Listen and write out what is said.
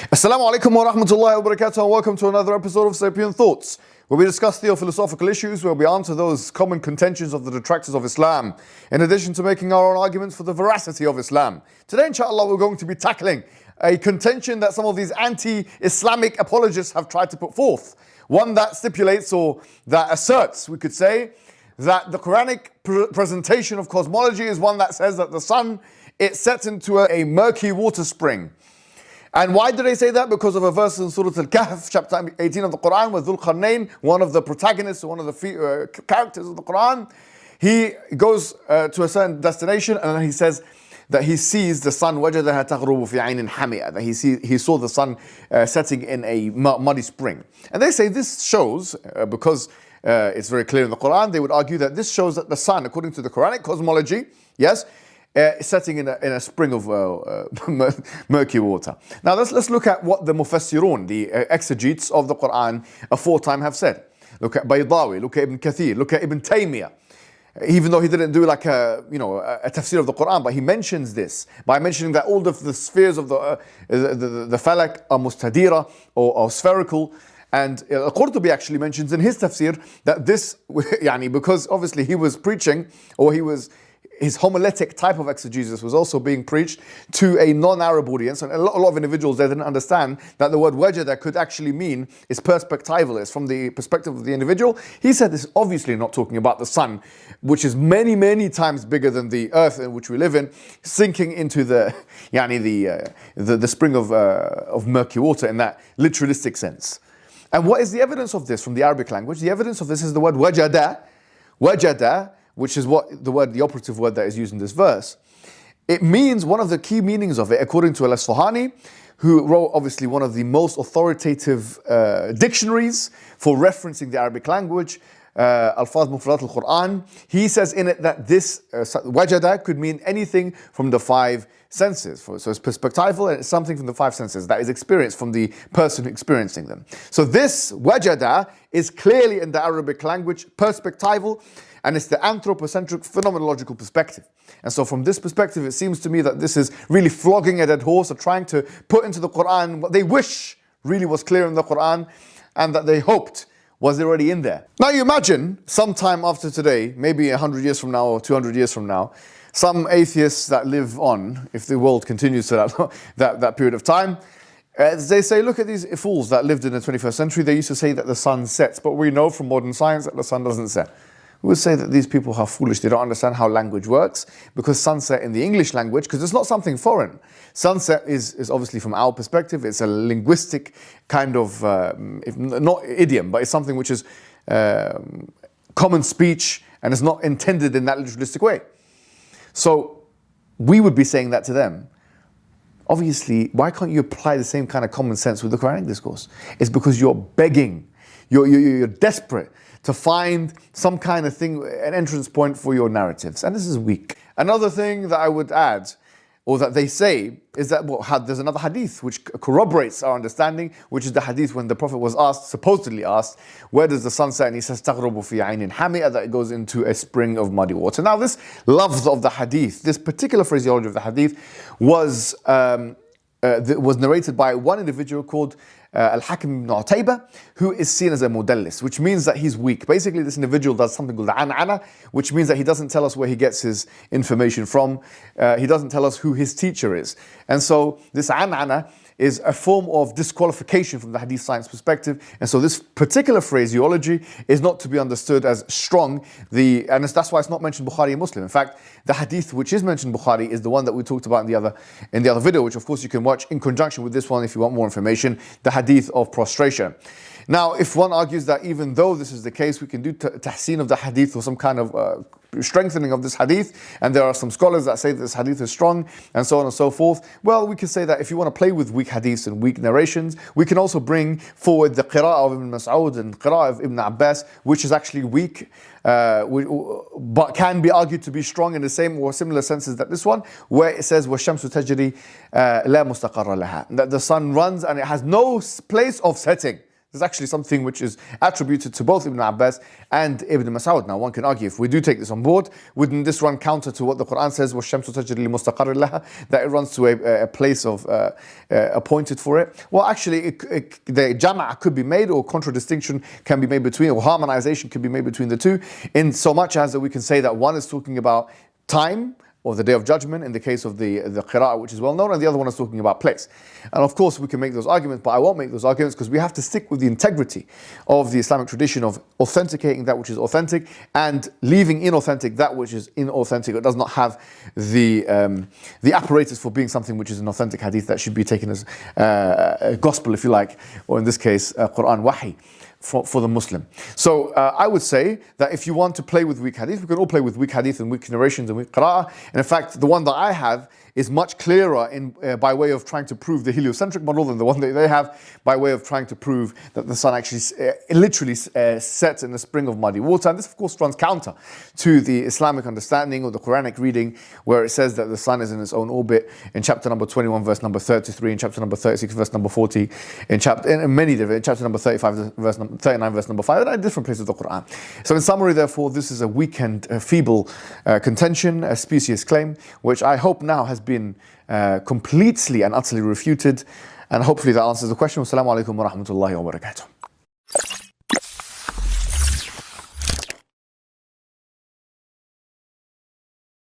Assalamu alaikum wa rahmatullahi wa barakatuh, and welcome to another episode of Sapient Thoughts, where we discuss theophilosophical issues, where we answer those common contentions of the detractors of Islam, in addition to making our own arguments for the veracity of Islam. Today, inshallah, we're going to be tackling a contention that some of these anti-Islamic apologists have tried to put forth. One that stipulates, or that asserts, we could say, that the Quranic presentation of cosmology is one that says that the sun, it sets into a murky water spring. And why do they say that? Because of a verse in Surah Al-Kahf, chapter 18 of the Quran, where Dhul Qarnayn, one of the protagonists, one of the characters of the Quran, he goes to a certain destination and then he says that he sees the sun, وَجَدَهَا تَغْرُبُ فِي عَيْنٍ حَمِيَةٍ, that he saw the sun setting in a muddy spring. And they say this shows, because it's very clear in the Quran, they would argue that this shows that the sun, according to the Quranic cosmology, yes, setting in a spring of murky water. Now let's look at what the mufassirun, the exegetes of the Quran aforetime have said. Look at Baydawi, look at Ibn Kathir, look at Ibn Taymiyyah. Even though he didn't do like a tafsir of the Quran, but he mentions this by mentioning that all of the spheres of the falak are mustadira or spherical. And Al-Qurtubi actually mentions in his tafsir that this, because obviously he was preaching, or his homiletic type of exegesis was also being preached to a non-Arab audience, and a lot of individuals they didn't understand that the word wajada could actually mean is perspectival, it's from the perspective of the individual. He said this is obviously not talking about the sun, which is many, many times bigger than the earth in which we live in, sinking into the spring of murky water in that literalistic sense. And what is the evidence of this from the Arabic language? The evidence of this is the word wajada, which is the operative word that is used in this verse. It means, one of the key meanings of it, according to Al-Asfahani, who wrote obviously one of the most authoritative dictionaries for referencing the Arabic language, Alfaz Mufradat al-Quran, he says in it that this wajada could mean anything from the five senses. So it's perspectival and it's something from the five senses that is experienced from the person experiencing them. So this wajada is clearly in the Arabic language perspectival, and it's the anthropocentric phenomenological perspective. And so from this perspective, it seems to me that this is really flogging a dead horse, or trying to put into the Quran what they wish really was clear in the Quran, and that they hoped was already in there. Now you imagine, sometime after today, maybe 100 years from now or 200 years from now, some atheists that live on, if the world continues to that period of time, they say, look at these fools that lived in the 21st century, they used to say that the sun sets, but we know from modern science that the sun doesn't set. We would say that these people are foolish, they don't understand how language works, because sunset in the English language, because it's not something foreign. Sunset is obviously, from our perspective, it's a linguistic kind of, not idiom, but it's something which is common speech, and is not intended in that literalistic way. So we would be saying that to them. Obviously, why can't you apply the same kind of common sense with the Quranic discourse? It's because you're begging, you're desperate to find some kind of thing, an entrance point for your narratives. And this is weak. Another thing that I would add, or that they say, is that there's another hadith which corroborates our understanding, which is the hadith when the Prophet was supposedly asked, where does the sun set? And he says, تَغْرُبُ فِي عَيْنٍ حَمِيَةٍ, that it goes into a spring of muddy water. Now this lafz of the hadith, this particular phraseology of the hadith was narrated by one individual called Al-Hakim ibn Utaybah, who is seen as a mudallis, which means that he's weak. Basically, this individual does something called an'ana, which means that he doesn't tell us where he gets his information from. He doesn't tell us who his teacher is. And so this an'ana is a form of disqualification from the hadith science perspective. And so this particular phraseology is not to be understood as strong. And that's why it's not mentioned Bukhari and Muslim. In fact, the hadith which is mentioned Bukhari is the one that we talked about in the other video, which of course you can watch in conjunction with this one if you want more information, the hadith of prostration. Now, if one argues that even though this is the case, we can do tahseen of the hadith, or some kind of strengthening of this hadith, and there are some scholars that say that this hadith is strong, and so on and so forth, well, we can say that if you want to play with weak hadiths and weak narrations, we can also bring forward the qira'ah of Ibn Mas'ud and qira'ah of Ibn Abbas, which is actually weak, but can be argued to be strong in the same or similar senses that this one, where it says وَالشَّمْسُ تَجْرِي لَا مُسْتَقَرَّ لَهَا, that the sun runs and it has no place of setting. There's actually something which is attributed to both Ibn Abbas and Ibn Mas'ud. Now one can argue, if we do take this on board, wouldn't this run counter to what the Quran says, وَالشَّمْسُ تَجْرِي لِمُسْتَقَرٍ لَهَا, that it runs to a place of appointed for it? Well, actually, the jama' could be made, or contradistinction can be made between, or harmonization can be made between the two, in so much as that we can say that one is talking about time, or the Day of Judgment in the case of the qira'ah, which is well known, and the other one is talking about place. And of course we can make those arguments, but I won't make those arguments because we have to stick with the integrity of the Islamic tradition of authenticating that which is authentic and leaving inauthentic that which is inauthentic, or does not have the apparatus for being something which is an authentic hadith that should be taken as a gospel, if you like, or in this case Quran wahi for the Muslim. So I would say that if you want to play with weak hadith, we can all play with weak hadith and weak narrations and weak qira'ah. And in fact, the one that I have is much clearer by way of trying to prove the heliocentric model than the one that they have, by way of trying to prove that the sun actually literally sets in a spring of muddy water. And this, of course, runs counter to the Islamic understanding or the Quranic reading, where it says that the sun is in its own orbit in chapter number 21, verse number 33, in chapter number 36, verse number 40, in chapter number 35, verse number 39, verse number 5, and different places of the Quran. So in summary, therefore, this is a weak and feeble contention, a specious claim, which I hope now has been completely and utterly refuted, and hopefully that answers the question. Wassalamu alaikum wa rahmatullahi wa barakatuh.